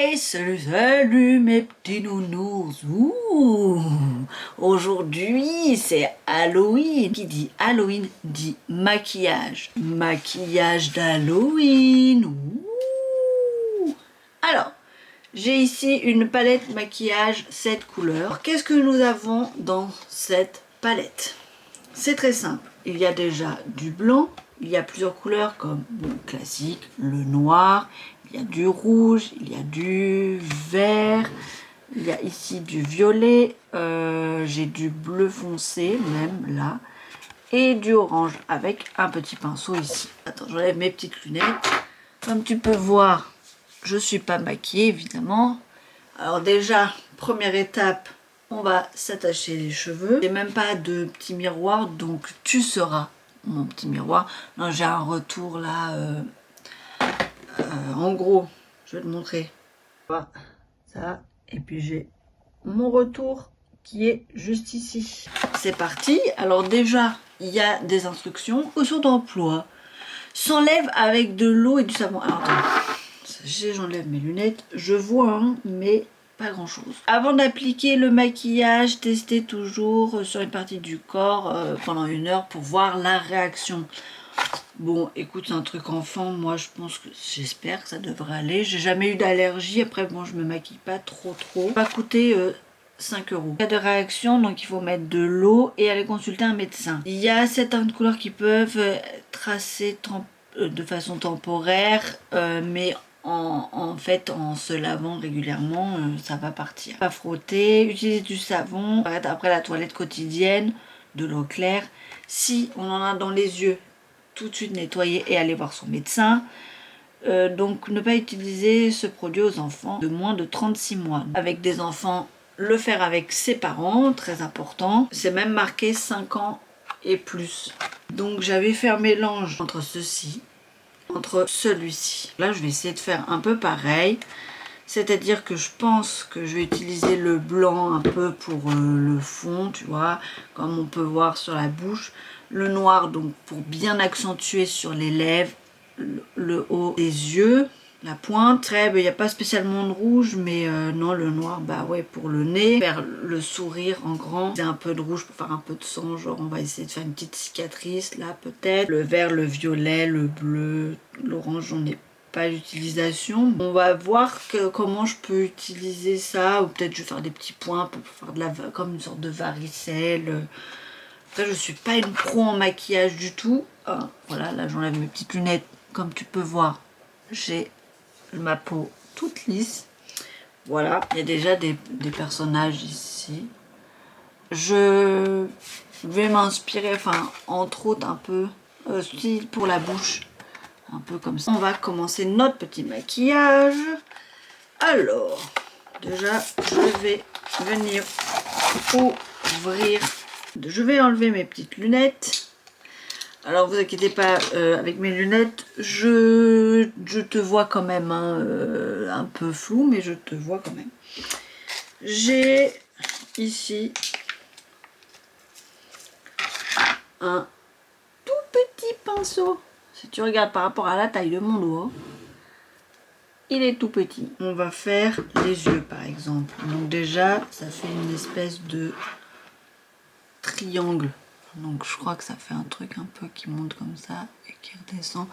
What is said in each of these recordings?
Hey, salut, salut mes petits nounous. Aujourd'hui, c'est Halloween. Qui dit Halloween dit maquillage. Maquillage d'Halloween. Alors, j'ai ici une palette maquillage 7 couleurs. Qu'est-ce que nous avons dans cette palette? C'est très simple. Il y a déjà du blanc. Il y a plusieurs couleurs comme le classique, le noir, il y a du rouge, il y a du vert, il y a ici du violet, j'ai du bleu foncé même là, et du orange avec un petit pinceau ici. Attends, j'enlève mes petites lunettes. Comme tu peux voir, je ne suis pas maquillée évidemment. Alors déjà, première étape, on va s'attacher les cheveux. J'ai même pas de petit miroir, donc tu seras mon petit miroir. Non, j'ai un retour là. En gros, je vais te montrer. Voilà, ça. Et puis j'ai mon retour qui est juste ici. C'est parti. Alors déjà, il y a des instructions. Caution d'emploi. S'enlève avec de l'eau et du savon. Alors attends, j'enlève mes lunettes. Je vois, hein, mais pas grand chose. Avant d'appliquer le maquillage, testez toujours sur une partie du corps pendant 1 heure pour voir la réaction. Bon, écoute, c'est un truc enfant, moi je pense que j'espère que ça devrait aller. J'ai jamais eu d'allergie, après bon, je me maquille pas trop. Ça va coûter 5 euros. Il y a de réaction, donc il faut mettre de l'eau et aller consulter un médecin. Il y a certaines couleurs qui peuvent tracer de façon temporaire, mais en fait, en se lavant régulièrement, ça va partir. Pas frotter, utiliser du savon, après la toilette quotidienne, de l'eau claire. Si on en a dans les yeux, tout de suite nettoyer et aller voir son médecin. Donc ne pas utiliser ce produit aux enfants de moins de 36 mois. Avec des enfants, le faire avec ses parents, très important. C'est même marqué 5 ans et plus. Donc j'avais fait un mélange entre ceci, entre celui-ci. Là je vais essayer de faire un peu pareil. C'est-à-dire que je pense que je vais utiliser le blanc un peu pour le fond, tu vois, comme on peut voir sur la bouche. Le noir, donc pour bien accentuer sur les lèvres, le haut des yeux, la pointe. Très, il n'y a pas spécialement de rouge, mais non, le noir, bah ouais, pour le nez. Faire le sourire en grand. C'est un peu de rouge pour faire un peu de sang, genre on va essayer de faire une petite cicatrice, là peut-être. Le vert, le violet, le bleu, l'orange, j'en ai pas d'utilisation. On va voir comment je peux utiliser ça, ou peut-être je vais faire des petits points pour faire comme une sorte de varicelle. Après je suis pas une pro en maquillage du tout. Ah, voilà, là j'enlève mes petites lunettes. Comme tu peux voir, j'ai ma peau toute lisse. Voilà, il y a déjà des personnages ici. Je vais m'inspirer, enfin entre autres un peu style pour la bouche. Un peu comme ça. On va commencer notre petit maquillage. Alors, déjà, je vais venir ouvrir. Je vais enlever mes petites lunettes. Alors, vous inquiétez pas, avec mes lunettes, je te vois quand même, hein, un peu flou, mais je te vois quand même. J'ai ici un tout petit pinceau. Si tu regardes par rapport à la taille de mon doigt, il est tout petit. On va faire les yeux par exemple. Donc déjà, ça fait une espèce de triangle. Donc je crois que ça fait un truc un peu qui monte comme ça et qui redescend.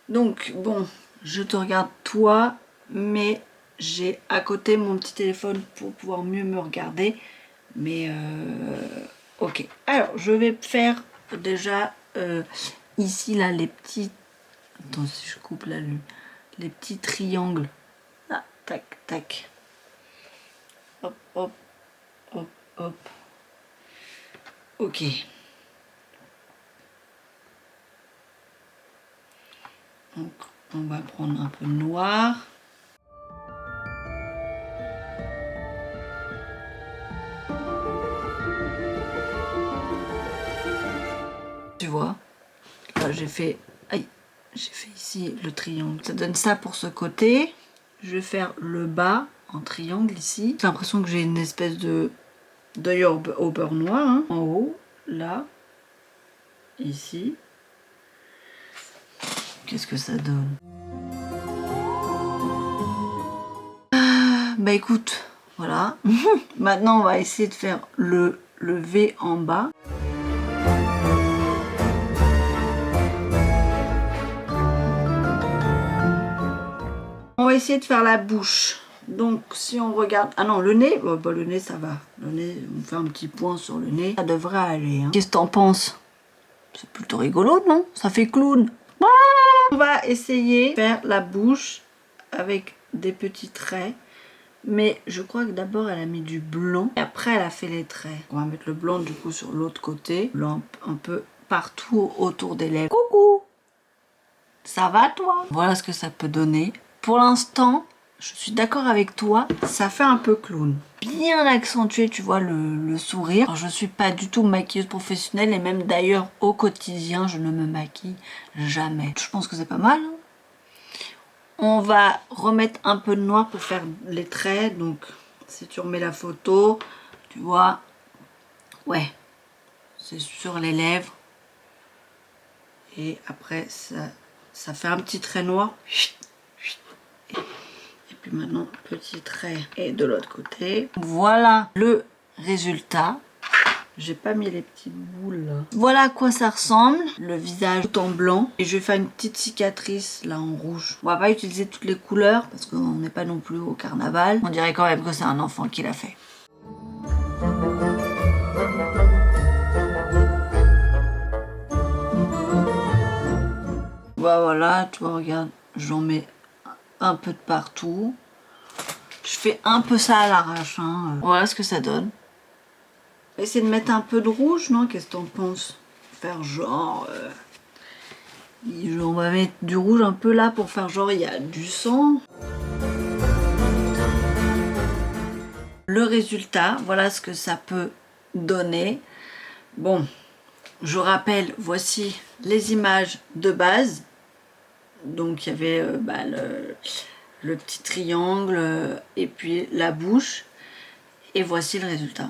Donc bon, je te regarde toi, mais j'ai à côté mon petit téléphone pour pouvoir mieux me regarder. Mais ok. Alors je vais faire déjà ici là les petits... Attends, si je coupe là les petits triangles. Là, tac, tac. Hop, hop, hop, hop. Ok. Donc, on va prendre un peu de noir. Tu vois, là j'ai fait... Aïe, j'ai fait ici le triangle. Ça donne ça pour ce côté. Je vais faire le bas en triangle ici. J'ai l'impression que j'ai une espèce de d'œil au beurre noir, hein. En haut, là, ici. Qu'est-ce que ça donne? bah écoute, voilà. Maintenant, on va essayer de faire le V en bas. On va essayer de faire la bouche. Donc, si on regarde... Ah non, le nez, bon, bah, le nez, ça va. Le nez, on fait un petit point sur le nez. Ça devrait aller. Hein. Qu'est-ce que t'en penses? C'est plutôt rigolo, non? Ça fait clown. On va essayer de faire la bouche avec des petits traits. Mais je crois que d'abord, elle a mis du blanc. Et après, elle a fait les traits. On va mettre le blanc, du coup, sur l'autre côté. Blanc un peu partout autour des lèvres. Coucou! Ça va, toi? Voilà ce que ça peut donner. Pour l'instant, je suis d'accord avec toi, ça fait un peu clown. Bien accentué, tu vois, le sourire. Alors, je suis pas du tout maquilleuse professionnelle et même d'ailleurs au quotidien, je ne me maquille jamais. Je pense que c'est pas mal. Hein. On va remettre un peu de noir pour faire les traits. Donc, si tu remets la photo, tu vois, ouais, c'est sur les lèvres. Et après, ça fait un petit trait noir. Et puis maintenant, petit trait. Et de l'autre côté. Voilà le résultat. J'ai pas mis les petites boules là. Voilà à quoi ça ressemble. Le visage tout en blanc. Et je vais faire une petite cicatrice là en rouge. On va pas utiliser toutes les couleurs parce qu'on n'est pas non plus au carnaval. On dirait quand même que c'est un enfant qui l'a fait. Voilà, tu vois, regarde, j'en mets un peu de partout. Je fais un peu ça à l'arrache. Hein. Voilà ce que ça donne. Essayer de mettre un peu de rouge, non? Qu'est-ce que t'en penses? Faire genre... on va mettre du rouge un peu là pour faire genre il y a du sang. Le résultat, voilà ce que ça peut donner. Bon, je rappelle, voici les images de base. Donc il y avait le petit triangle et puis la bouche. Et voici le résultat.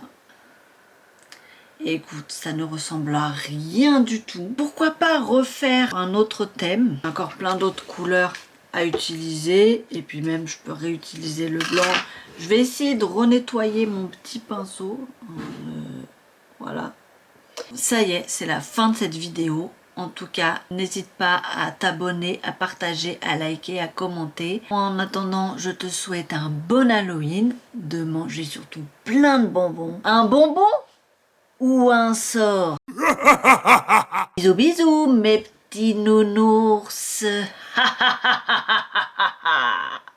Écoute, ça ne ressemble à rien du tout. Pourquoi pas refaire un autre thème? Encore plein d'autres couleurs à utiliser. Et puis même, je peux réutiliser le blanc. Je vais essayer de renettoyer mon petit pinceau. Voilà. Ça y est, c'est la fin de cette vidéo. En tout cas, n'hésite pas à t'abonner, à partager, à liker, à commenter. En attendant, je te souhaite un bon Halloween, de manger surtout plein de bonbons. Un bonbon ou un sort? Bisous bisous mes petits nounours.